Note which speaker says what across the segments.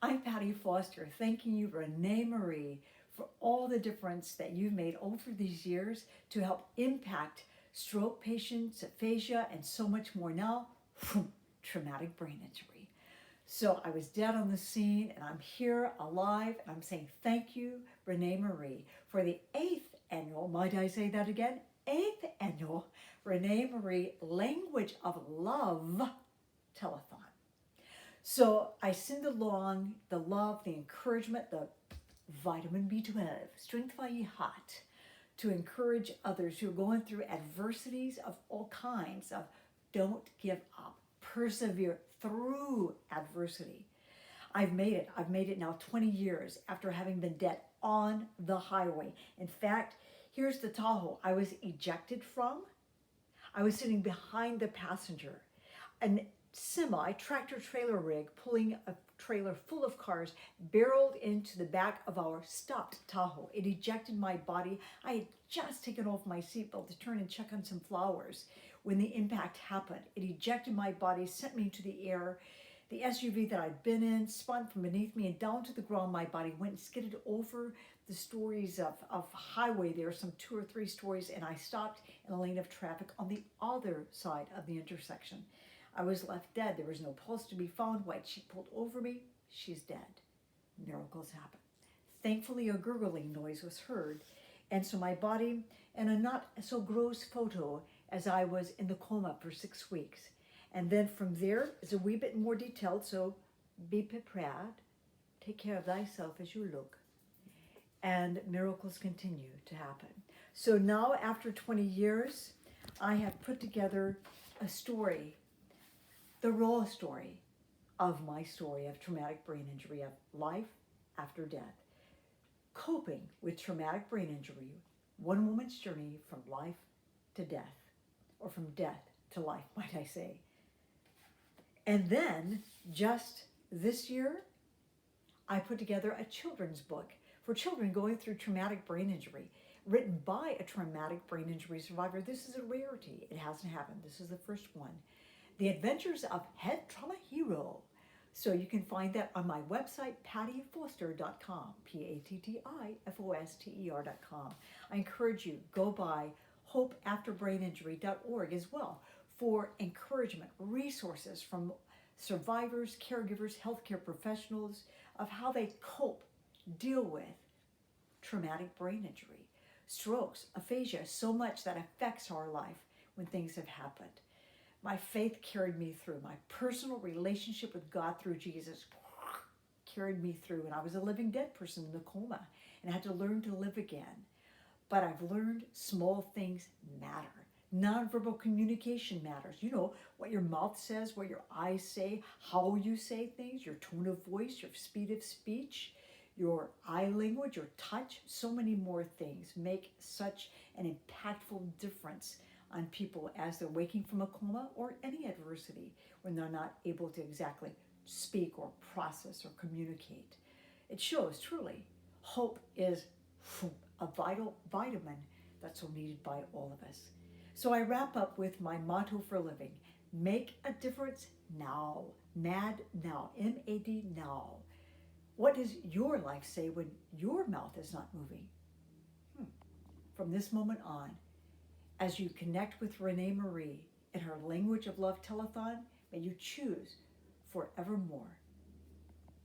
Speaker 1: I'm Patty Foster, thanking you, RenéMarie, for all the difference that you've made over these years to help impact stroke patients, aphasia, and so much more now, traumatic brain injury. So I was dead on the scene, and I'm here alive, and I'm saying thank you, RenéMarie, for the 8th annual, might I say that again? 8th annual RenéMarie Language of Love Telethon. So I send along the love, the encouragement, the vitamin B12, strength by hot, to encourage others who are going through adversities of all kinds of don't give up, persevere through adversity. I've made it. I've made it now 20 years after having been dead on the highway. In fact, here's the Tahoe I was ejected from. I was sitting behind the passenger. An semi tractor trailer rig pulling a trailer full of cars barreled into the back of our stopped Tahoe. It ejected my body. I had just taken off my seatbelt to turn and check on some flowers when the impact happened. It ejected my body, sent me into the air. The SUV that I'd been in spun from beneath me and down to the ground. My body went and skidded over the stories of highway there, some 2 or 3 stories, and I stopped in a lane of traffic on the other side of the intersection. I was left dead. There was no pulse to be found. White sheet pulled over me. She's dead. Miracles happen. Thankfully, a gurgling noise was heard. And so my body, and a not so gross photo as I was in the coma for 6 weeks. And then from there, it's a wee bit more detailed, so be prepared. Take care of thyself as you look. And miracles continue to happen. So now, after 20 years, I have put together a story, the raw story of my story of traumatic brain injury, of life after death. Coping with traumatic brain injury, one woman's journey from life to death, or from death to life, might I say. And then, just this year, I put together a children's book for children going through traumatic brain injury, written by a traumatic brain injury survivor. This is a rarity. It hasn't happened. This is the first one. The Adventures of Head Trauma Hero. So you can find that on my website, pattifoster.com, pattifoster.com. I encourage you, go by hopeafterbraininjury.org as well for encouragement, resources from survivors, caregivers, healthcare professionals of how they cope, deal with traumatic brain injury, strokes, aphasia, so much that affects our life when things have happened. My faith carried me through. My personal relationship with God through Jesus carried me through. And I was a living dead person in the coma and had to learn to live again. But I've learned small things matter. Nonverbal communication matters. You know, what your mouth says, what your eyes say, how you say things, your tone of voice, your speed of speech, your eye language, your touch, so many more things make such an impactful difference on people as they're waking from a coma or any adversity when they're not able to exactly speak or process or communicate. It shows truly hope is a vital vitamin that's so needed by all of us. So I wrap up with my motto for living: make a difference now. M.A.D now. M.A.D now. What does your life say when your mouth is not moving? From this moment on, as you connect with RenéMarie in her Language of Love Telethon, may you choose forevermore.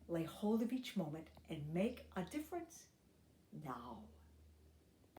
Speaker 1: Lay hold of each moment and make a difference now.